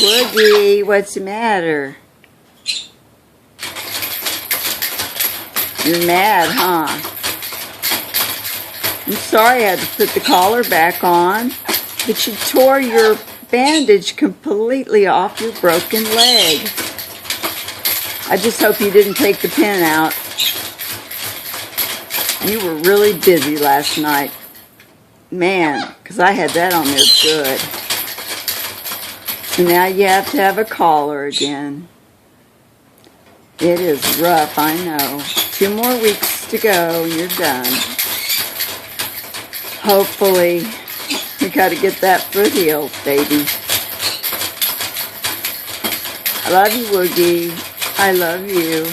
Woogie, what's the matter? You're mad, huh? I'm sorry I had to put the collar back on, but you tore your bandage completely off your broken leg. I just hope you didn't take the pin out. You were really busy last night. Man, because I had that on there good. So now you have to have a collar again. It is rough, I know. 2 more weeks to go and you're done. Hopefully, you got to get that foot healed, baby. I love you, Woogie. I love you.